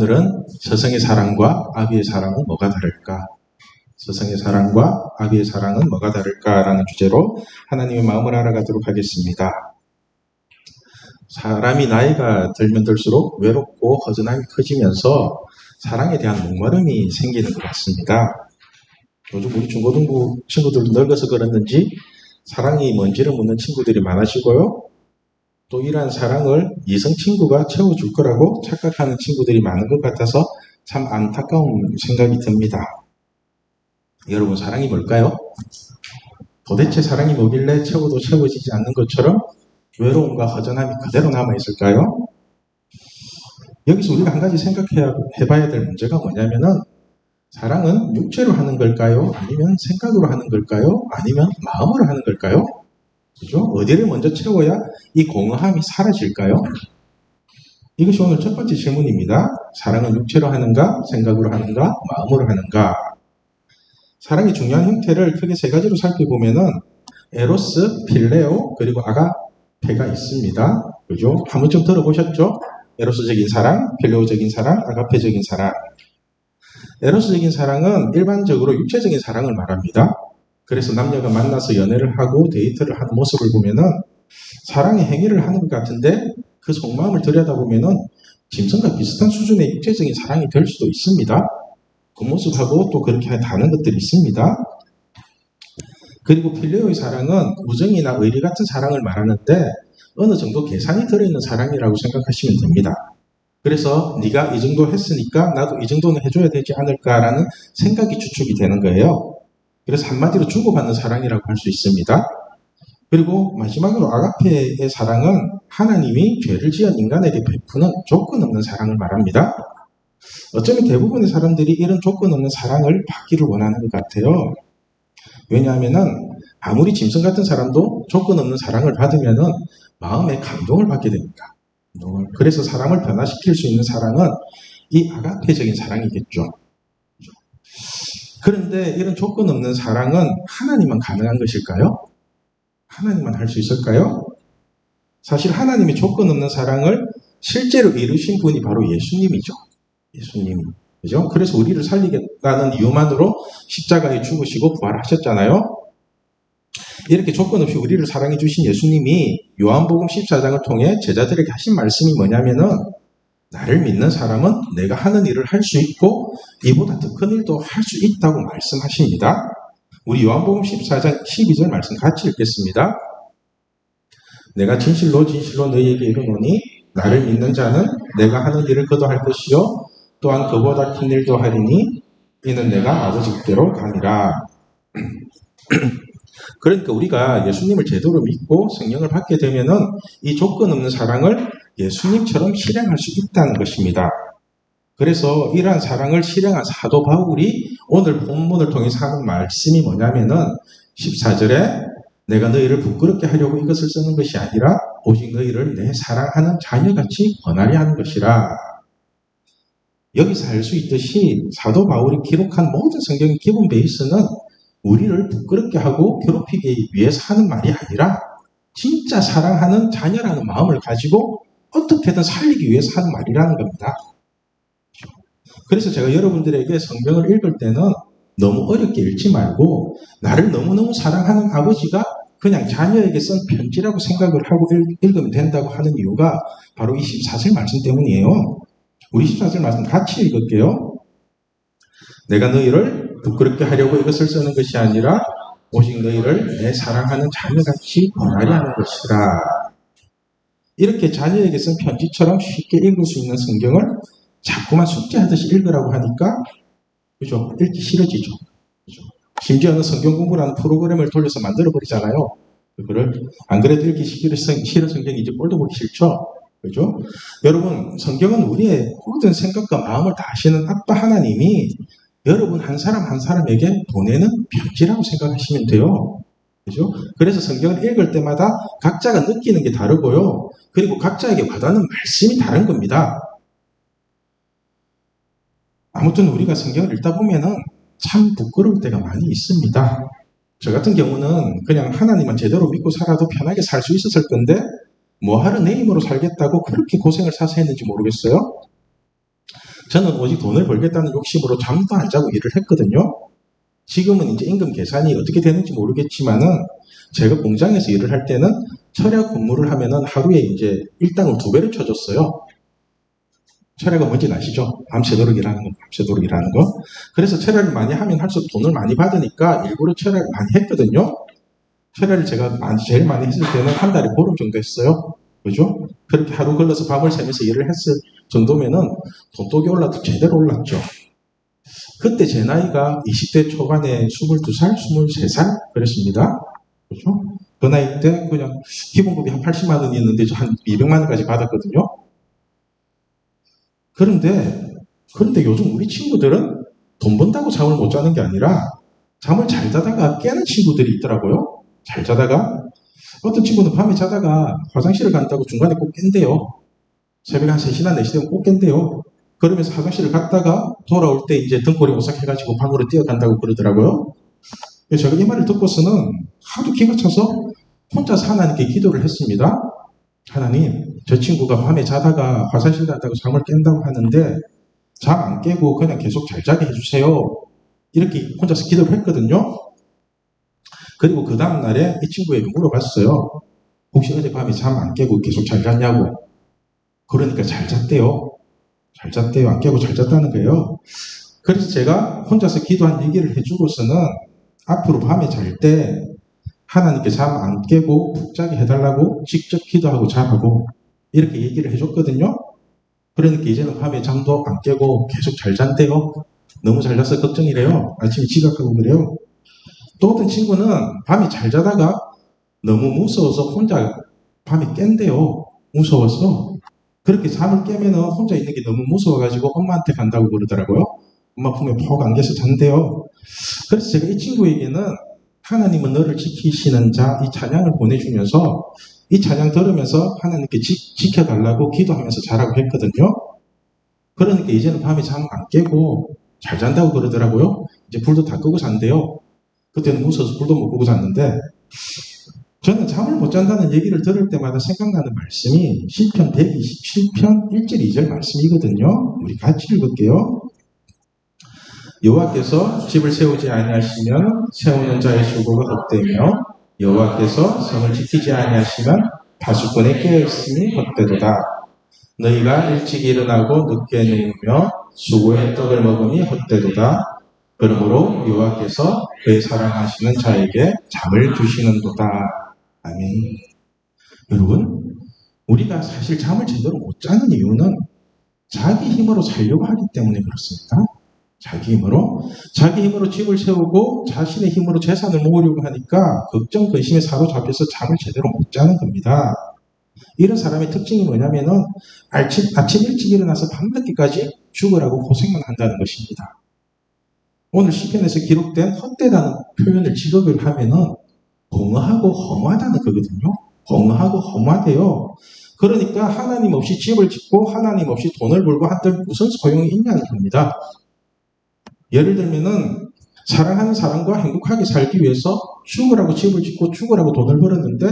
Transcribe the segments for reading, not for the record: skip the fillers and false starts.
오늘은 스승의 사랑과 아비의 사랑은 뭐가 다를까? 스승의 사랑과 아비의 사랑은 뭐가 다를까라는 주제로 하나님의 마음을 알아가도록 하겠습니다. 사람이 나이가 들면 들수록 외롭고 허전함이 커지면서 사랑에 대한 목마름이 생기는 것 같습니다. 요즘 우리 중고등부 친구들도 늙어서 그랬는지 사랑이 뭔지를 묻는 친구들이 많으시고요. 또 이러한 사랑을 이성 친구가 채워줄 거라고 착각하는 친구들이 많은 것 같아서 참 안타까운 생각이 듭니다. 여러분, 사랑이 뭘까요? 도대체 사랑이 뭐길래 채워도 채워지지 않는 것처럼 외로움과 허전함이 그대로 남아있을까요? 여기서 우리가 한 가지 생각해봐야 될 문제가 뭐냐면은 사랑은 육체로 하는 걸까요? 아니면 생각으로 하는 걸까요? 아니면 마음으로 하는 걸까요? 그죠? 어디를 먼저 채워야 이 공허함이 사라질까요? 이것이 오늘 첫 번째 질문입니다. 사랑은 육체로 하는가? 생각으로 하는가? 마음으로 하는가? 사랑의 중요한 형태를 크게 세 가지로 살펴보면은 에로스, 필레오, 그리고 아가페가 있습니다. 그죠? 한 번쯤 들어보셨죠? 에로스적인 사랑, 필레오적인 사랑, 아가페적인 사랑. 에로스적인 사랑은 일반적으로 육체적인 사랑을 말합니다. 그래서 남녀가 만나서 연애를 하고 데이트를 하는 모습을 보면은 사랑의 행위를 하는 것 같은데 그 속마음을 들여다보면은 짐승과 비슷한 수준의 육체적인 사랑이 될 수도 있습니다. 그 모습하고 또 그렇게 다른 것들이 있습니다. 그리고 필레오의 사랑은 우정이나 의리 같은 사랑을 말하는데 어느 정도 계산이 들어있는 사랑이라고 생각하시면 됩니다. 그래서 네가 이 정도 했으니까 나도 이 정도는 해줘야 되지 않을까라는 생각이 주축이 되는 거예요. 그래서 한마디로 주고받는 사랑이라고 할 수 있습니다. 그리고 마지막으로 아가페의 사랑은 하나님이 죄를 지은 인간에게 베푸는 조건 없는 사랑을 말합니다. 어쩌면 대부분의 사람들이 이런 조건 없는 사랑을 받기를 원하는 것 같아요. 왜냐하면은 아무리 짐승 같은 사람도 조건 없는 사랑을 받으면은 마음에 감동을 받게 됩니다. 그래서 사람을 변화시킬 수 있는 사랑은 이 아가페적인 사랑이겠죠. 그런데 이런 조건 없는 사랑은 하나님만 가능한 것일까요? 하나님만 할 수 있을까요? 사실 하나님의 조건 없는 사랑을 실제로 이루신 분이 바로 예수님이죠. 예수님. 그죠? 그래서 우리를 살리겠다는 이유만으로 십자가에 죽으시고 부활하셨잖아요. 이렇게 조건 없이 우리를 사랑해 주신 예수님이 요한복음 14장을 통해 제자들에게 하신 말씀이 뭐냐면은 나를 믿는 사람은 내가 하는 일을 할 수 있고 이보다 더 큰 일도 할 수 있다고 말씀하십니다. 우리 요한복음 14장 12절 말씀 같이 읽겠습니다. 내가 진실로 진실로 너희에게 이르노니 나를 믿는 자는 내가 하는 일을 그도 할 것이요 또한 그보다 큰 일도 하리니 이는 내가 아버지께로 가니라. 그러니까 우리가 예수님을 제대로 믿고 성령을 받게 되면은 이 조건 없는 사랑을 예수님처럼 실행할 수 있다는 것입니다. 그래서 이러한 사랑을 실행한 사도 바울이 오늘 본문을 통해서 하는 말씀이 뭐냐면은 14절에 내가 너희를 부끄럽게 하려고 이것을 쓰는 것이 아니라 오직 너희를 내 사랑하는 자녀같이 권하려 하는 것이라. 여기서 알 수 있듯이 사도 바울이 기록한 모든 성경의 기본 베이스는 우리를 부끄럽게 하고 괴롭히기 위해서 하는 말이 아니라 진짜 사랑하는 자녀라는 마음을 가지고 어떻게든 살리기 위해서 하는 말이라는 겁니다. 그래서 제가 여러분들에게 성경을 읽을 때는 너무 어렵게 읽지 말고 나를 너무너무 사랑하는 아버지가 그냥 자녀에게 쓴 편지라고 생각을 하고 읽으면 된다고 하는 이유가 바로 이 14절 말씀 때문이에요. 우리 14절 말씀 같이 읽을게요. 내가 너희를 부끄럽게 하려고 이것을 쓰는 것이 아니라 오직 너희를 내 사랑하는 자녀같이 권하려 하는 것이라. 이렇게 자녀에게 쓴 편지처럼 쉽게 읽을 수 있는 성경을 자꾸만 숙제하듯이 읽으라고 하니까 그죠? 읽기 싫어지죠. 그죠? 심지어는 성경 공부라는 프로그램을 돌려서 만들어버리잖아요. 그거를 안 그래도 읽기 싫은 성경이 이제 꼴도 보기 싫죠. 그죠? 여러분, 성경은 우리의 모든 생각과 마음을 다 아시는 아빠 하나님이 여러분 한 사람 한 사람에게 보내는 편지라고 생각하시면 돼요. 그죠? 그래서 성경을 읽을 때마다 각자가 느끼는 게 다르고요. 그리고 각자에게 와닿는 말씀이 다른 겁니다. 아무튼 우리가 성경을 읽다 보면은 참 부끄러울 때가 많이 있습니다. 저 같은 경우는 그냥 하나님만 제대로 믿고 살아도 편하게 살 수 있었을 건데 뭐하러 내 힘으로 살겠다고 그렇게 고생을 사서 했는지 모르겠어요. 저는 오직 돈을 벌겠다는 욕심으로 잠도 안 자고 일을 했거든요. 지금은 이제 임금 계산이 어떻게 되는지 모르겠지만은 제가 공장에서 일을 할 때는 철야 근무를 하면은 하루에 이제 일당을 2배를 쳐줬어요. 철야가 뭔지 아시죠? 밤새도록 일하는 거, 밤새도록 일하는 거. 그래서 철야를 많이 하면 할수록 돈을 많이 받으니까 일부러 철야를 많이 했거든요. 철야를 제가 제일 많이 했을 때는 한 달에 보름 정도 했어요. 그죠? 그렇게 하루 걸러서 밤을 새면서 일을 했을 정도면은 돈독이 올라도 제대로 올랐죠. 그때 제 나이가 20대 초반에 22살, 23살 그랬습니다. 그렇죠? 그 나이 때 그냥 기본급이 한 80만 원이었는데 한 200만 원까지 받았거든요. 그런데 요즘 우리 친구들은 돈 번다고 잠을 못 자는 게 아니라 잠을 잘 자다가 깨는 친구들이 있더라고요. 잘 자다가 어떤 친구는 밤에 자다가 화장실을 간다고 중간에 꼭 깬대요. 새벽 한 3시나 4시 되면 꼭 깬대요. 그러면서 화장실을 갔다가 돌아올 때 이제 등골이 오싹해가지고 방으로 뛰어간다고 그러더라고요. 제가 이 말을 듣고서는 하도 기가 차서 혼자서 하나님께 기도를 했습니다. 하나님, 저 친구가 밤에 자다가 화장실 갔다고 잠을 깬다고 하는데 잠 안 깨고 그냥 계속 잘 자게 해주세요. 이렇게 혼자서 기도를 했거든요. 그리고 그 다음날에 이 친구에게 물어봤어요. 혹시 어젯밤에 잠 안 깨고 계속 잘 잤냐고. 그러니까 잘 잤대요. 잘 잤대요. 안 깨고 잘 잤다는 거예요. 그래서 제가 혼자서 기도한 얘기를 해주고서는 앞으로 밤에 잘 때 하나님께 잠 안 깨고 푹 자게 해달라고 직접 기도하고 자라고 이렇게 얘기를 해줬거든요. 그러니까 이제는 밤에 잠도 안 깨고 계속 잘 잔대요. 너무 잘 자서 걱정이래요. 아침에 지각하고 그래요. 또 어떤 친구는 밤에 잘 자다가 너무 무서워서 혼자 밤에 깬대요. 무서워서. 그렇게 잠을 깨면 혼자 있는 게 너무 무서워가지고 엄마한테 간다고 그러더라고요. 엄마 품에 푹 안겨서 잔대요. 그래서 제가 이 친구에게는 하나님은 너를 지키시는 자 이 찬양을 보내주면서 이 찬양 들으면서 하나님께 지켜달라고 기도하면서 자라고 했거든요. 그러니까 이제는 밤에 잠 안 깨고 잘 잔다고 그러더라고요. 이제 불도 다 끄고 잔대요. 그때는 무서워서 불도 못 끄고 잤는데 저는 잠을 못 잔다는 얘기를 들을 때마다 생각나는 말씀이 시편 127편 1절 2절 말씀이거든요. 우리 같이 읽을게요. 여호와께서 집을 세우지 아니하시면 세우는 자의 수고가 헛되며 여호와께서 성을 지키지 아니하시면 파수꾼의 깨어있음이 헛되도다. 너희가 일찍 일어나고 늦게 누우며 수고의 떡을 먹음이 헛되도다. 그러므로 여호와께서 그의 사랑하시는 자에게 잠을 주시는도다. 아멘. 여러분, 우리가 사실 잠을 제대로 못 자는 이유는 자기 힘으로 살려고 하기 때문에 그렇습니다. 자기 힘으로 집을 세우고 자신의 힘으로 재산을 모으려고 하니까 걱정, 근심에 사로잡혀서 잠을 제대로 못 자는 겁니다. 이런 사람의 특징이 뭐냐면은 아침 일찍 일어나서 밤늦게까지 죽으라고 고생만 한다는 것입니다. 오늘 시편에서 기록된 헛되다는 표현을 직역을 하면은 공허하고 허무하다는 거거든요. 공허하고 허무하대요. 그러니까 하나님 없이 집을 짓고 하나님 없이 돈을 벌고 한들 무슨 소용이 있냐는 겁니다. 예를 들면은 사랑하는 사람과 행복하게 살기 위해서 죽으라고 집을 짓고 죽으라고 돈을 벌었는데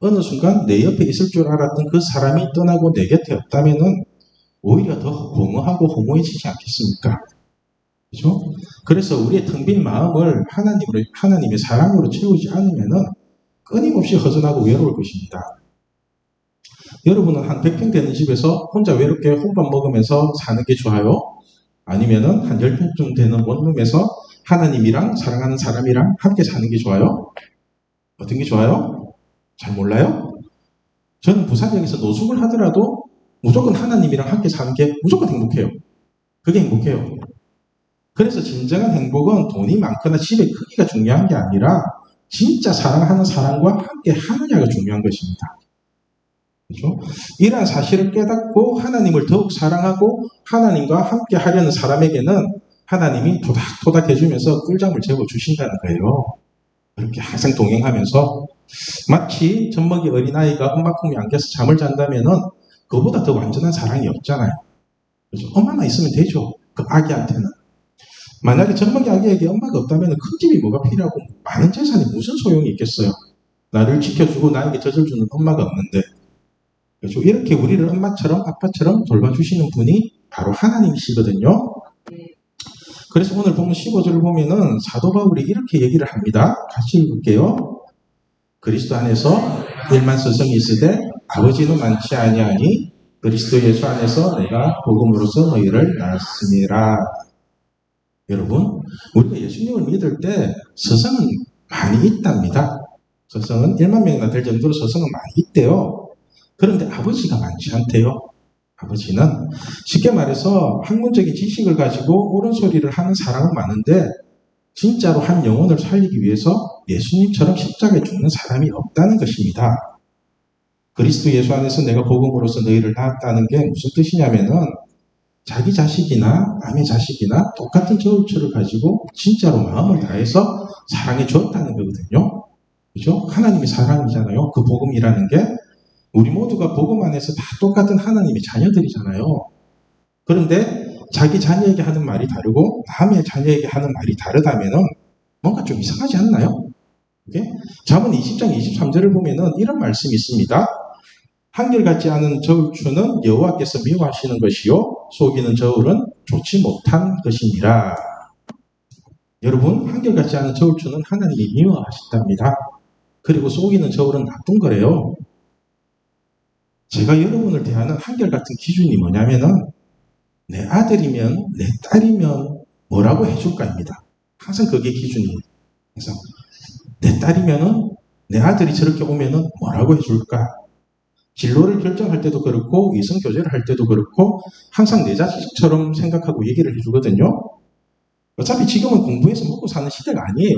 어느 순간 내 옆에 있을 줄 알았던 그 사람이 떠나고 내 곁에 없다면은 오히려 더 공허하고 허무해지지 않겠습니까? 그렇죠? 그래서 우리의 텅 빈 마음을 하나님의 사랑으로 채우지 않으면은 끊임없이 허전하고 외로울 것입니다. 여러분은 한 100평 되는 집에서 혼자 외롭게 혼밥 먹으면서 사는 게 좋아요? 아니면은 한 10평쯤 되는 원룸에서 하나님이랑 사랑하는 사람이랑 함께 사는 게 좋아요? 어떤 게 좋아요? 잘 몰라요? 저는 부산역에서 노숙을 하더라도 무조건 하나님이랑 함께 사는 게 무조건 행복해요. 그게 행복해요. 그래서 진정한 행복은 돈이 많거나 집의 크기가 중요한 게 아니라 진짜 사랑하는 사람과 함께 하느냐가 중요한 것입니다. 그렇죠? 이러한 사실을 깨닫고 하나님을 더욱 사랑하고 하나님과 함께 하려는 사람에게는 하나님이 토닥토닥 해주면서 꿀잠을 재워주신다는 거예요. 그렇게 항상 동행하면서 마치 젖먹이 어린아이가 엄마 품에 안겨서 잠을 잔다면은 그보다 더 완전한 사랑이 없잖아요. 그렇죠? 엄마만 있으면 되죠. 그 아기한테는. 만약에 젖먹이 아기에게 엄마가 없다면 큰 집이 뭐가 필요하고 많은 재산이 무슨 소용이 있겠어요. 나를 지켜주고 나에게 젖을 주는 엄마가 없는데. 그렇죠? 이렇게 우리를 엄마처럼 아빠처럼 돌봐주시는 분이 바로 하나님이시거든요. 그래서 오늘 보면 15절을 보면은 사도 바울이 이렇게 얘기를 합니다. 같이 읽을게요. 그리스도 안에서 일만 서성이 있으되 아버지는 많지 아니하니 그리스도 예수 안에서 내가 복음으로서 너희를 낳았음이라. 여러분, 우리가 예수님을 믿을 때 서성은 많이 있답니다. 서성은 1만 명이나 될 정도로 서성은 많이 있대요. 그런데 아버지가 많지 않대요. 아버지는 쉽게 말해서 학문적인 지식을 가지고 옳은 소리를 하는 사람은 많은데 진짜로 한 영혼을 살리기 위해서 예수님처럼 십자가에 죽는 사람이 없다는 것입니다. 그리스도 예수 안에서 내가 복음으로서 너희를 낳았다는 게 무슨 뜻이냐면은 자기 자식이나 남의 자식이나 똑같은 저울추를 가지고 진짜로 마음을 다해서 사랑해 주었다는 거거든요. 그죠? 하나님이 사랑이잖아요. 그 복음이라는 게 우리 모두가 복음 안에서 다 똑같은 하나님의 자녀들이잖아요. 그런데 자기 자녀에게 하는 말이 다르고 남의 자녀에게 하는 말이 다르다면은 뭔가 좀 이상하지 않나요? 잠언 20장 23절을 보면은 이런 말씀이 있습니다. 한결같지 않은 저울추는 여호와께서 미워하시는 것이요 속이는 저울은 좋지 못한 것이니라. 여러분, 한결같지 않은 저울추는 하나님이 미워하신답니다. 그리고 속이는 저울은 나쁜 거래요. 제가 여러분을 대하는 한결같은 기준이 뭐냐면은 내 아들이면 내 딸이면 뭐라고 해줄까입니다. 항상 그게 기준이에요. 그래서 내 딸이면은 내 아들이 저렇게 오면은 뭐라고 해줄까? 진로를 결정할 때도 그렇고 이성교제를 할 때도 그렇고 항상 내 자식처럼 생각하고 얘기를 해주거든요. 어차피 지금은 공부해서 먹고 사는 시대가 아니에요.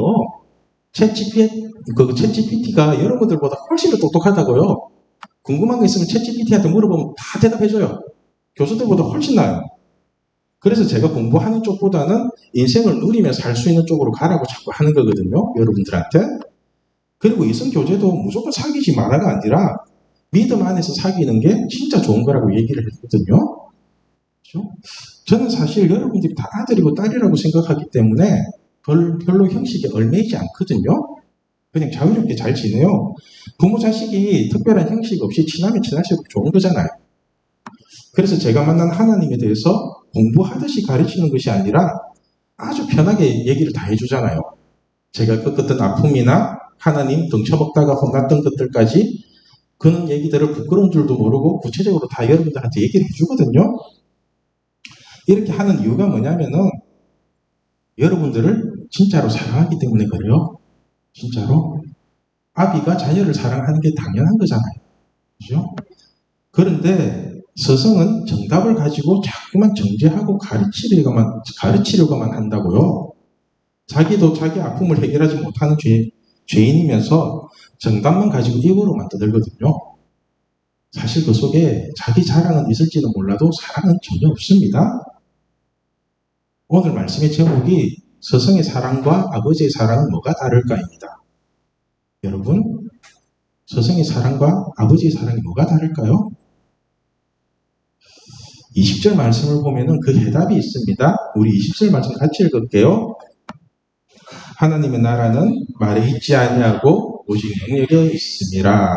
챗GPT가 여러분들보다 훨씬 더 똑똑하다고요. 궁금한 거 있으면 챗GPT한테 물어보면 다 대답해줘요. 교수들보다 훨씬 나아요. 그래서 제가 공부하는 쪽보다는 인생을 누리면서 살 수 있는 쪽으로 가라고 자꾸 하는 거거든요. 여러분들한테. 그리고 이성교제도 무조건 사귀지 마라가 아니라 믿음 안에서 사귀는 게 진짜 좋은 거라고 얘기를 했거든요. 그렇죠? 저는 사실 여러분들이 다 아들이고 딸이라고 생각하기 때문에 별로 형식에 얽매이지 않거든요. 그냥 자유롭게 잘 지내요. 부모 자식이 특별한 형식 없이 친하면 친할수록 좋은 거잖아요. 그래서 제가 만난 하나님에 대해서 공부하듯이 가르치는 것이 아니라 아주 편하게 얘기를 다 해주잖아요. 제가 겪었던 아픔이나 하나님 등쳐먹다가 혼났던 것들까지 그런 얘기들을 부끄러운 줄도 모르고 구체적으로 다 여러분들한테 얘기를 해주거든요. 이렇게 하는 이유가 뭐냐면은 여러분들을 진짜로 사랑하기 때문에 그래요. 진짜로. 아비가 자녀를 사랑하는 게 당연한 거잖아요. 그죠? 그런데 서성은 정답을 가지고 자꾸만 정죄하고 가르치려고만 한다고요. 자기도 자기 아픔을 해결하지 못하는 죄인이면서 정답만 가지고 입으로만 떠들거든요. 사실 그 속에 자기 자랑은 있을지는 몰라도 사랑은 전혀 없습니다. 오늘 말씀의 제목이 서성의 사랑과 아버지의 사랑은 뭐가 다를까입니다. 여러분, 서성의 사랑과 아버지의 사랑이 뭐가 다를까요? 20절 말씀을 보면은 그 해답이 있습니다. 우리 20절 말씀 같이 읽을게요. 하나님의 나라는 말에 있지 아니하고 오직 능력에 있음이라.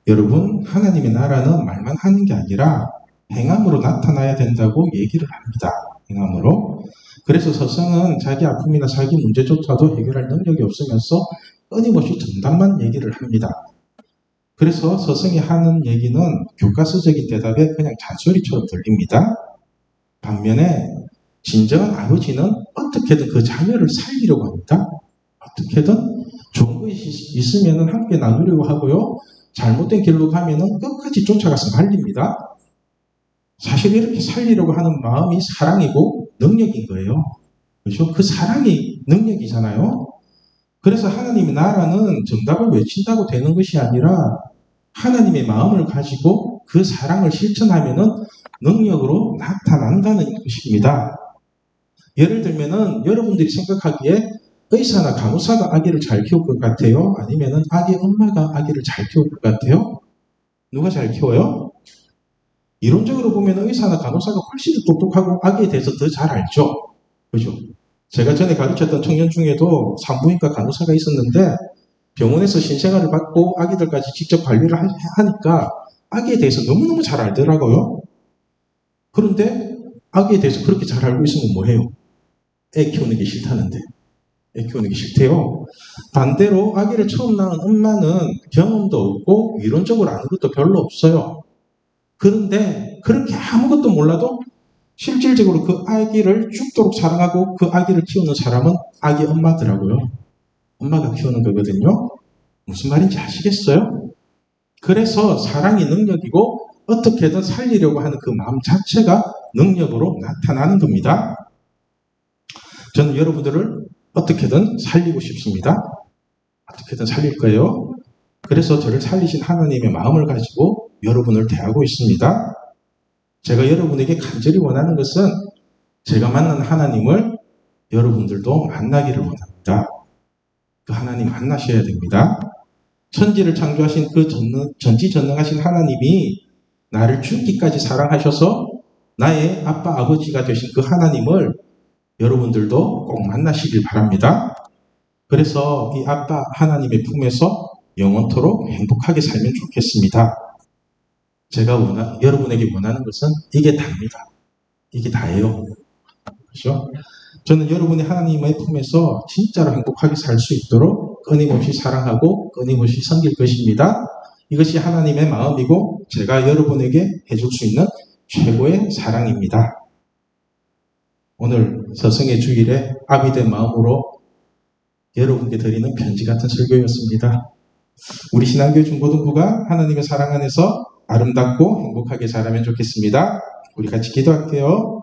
여러분, 하나님의 나라는 말만 하는 게 아니라 행함으로 나타나야 된다고 얘기를 합니다. 행함으로. 그래서 서성은 자기 아픔이나 자기 문제조차도 해결할 능력이 없으면서 끊임없이 정답만 얘기를 합니다. 그래서 서성이 하는 얘기는 교과서적인 대답에 그냥 잔소리처럼 들립니다. 반면에 진정한 아버지는 어떻게든 그 자녀를 살리려고 합니다. 어떻게든 좋은 것이 있으면 함께 나누려고 하고요. 잘못된 길로 가면 끝까지 쫓아가서 말립니다. 사실 이렇게 살리려고 하는 마음이 사랑이고 능력인 거예요. 그렇죠? 그 사랑이 능력이잖아요. 그래서 하나님의 나라는 정답을 외친다고 되는 것이 아니라 하나님의 마음을 가지고 그 사랑을 실천하면은 능력으로 나타난다는 것입니다. 예를 들면은 여러분들이 생각하기에 의사나 간호사가 아기를 잘 키울 것 같아요? 아니면은 아기 엄마가 아기를 잘 키울 것 같아요? 누가 잘 키워요? 이론적으로 보면 의사나 간호사가 훨씬 더 똑똑하고 아기에 대해서 더 잘 알죠. 그죠? 제가 전에 가르쳤던 청년 중에도 산부인과 간호사가 있었는데 병원에서 신생아를 받고 아기들까지 직접 관리를 하니까 아기에 대해서 너무너무 잘 알더라고요. 그런데 아기에 대해서 그렇게 잘 알고 있으면 뭐해요? 애 키우는 게 싫다는데. 애 키우는 게 싫대요. 반대로 아기를 처음 낳은 엄마는 경험도 없고 이론적으로 아는 것도 별로 없어요. 그런데 그렇게 아무것도 몰라도 실질적으로 그 아기를 죽도록 사랑하고 그 아기를 키우는 사람은 아기 엄마더라고요. 엄마가 키우는 거거든요. 무슨 말인지 아시겠어요? 그래서 사랑이 능력이고 어떻게든 살리려고 하는 그 마음 자체가 능력으로 나타나는 겁니다. 저는 여러분들을 어떻게든 살리고 싶습니다. 어떻게든 살릴 거예요. 그래서 저를 살리신 하나님의 마음을 가지고 여러분을 대하고 있습니다. 제가 여러분에게 간절히 원하는 것은 제가 만난 하나님을 여러분들도 만나기를 원합니다. 그 하나님 만나셔야 됩니다. 천지를 창조하신 그 전지전능하신 하나님이 나를 죽기까지 사랑하셔서 나의 아빠 아버지가 되신 그 하나님을 여러분들도 꼭 만나시길 바랍니다. 그래서 이 아빠 하나님의 품에서 영원토록 행복하게 살면 좋겠습니다. 제가 여러분에게 원하는 것은 이게 답니다. 이게 다예요. 그렇죠? 저는 여러분이 하나님의 품에서 진짜로 행복하게 살 수 있도록 끊임없이 사랑하고 끊임없이 섬길 것입니다. 이것이 하나님의 마음이고 제가 여러분에게 해줄 수 있는 최고의 사랑입니다. 오늘 서성의 주일에 아비된 마음으로 여러분께 드리는 편지 같은 설교였습니다. 우리 신앙교회 중고등부가 하나님의 사랑 안에서 아름답고 행복하게 자라면 좋겠습니다. 우리 같이 기도할게요.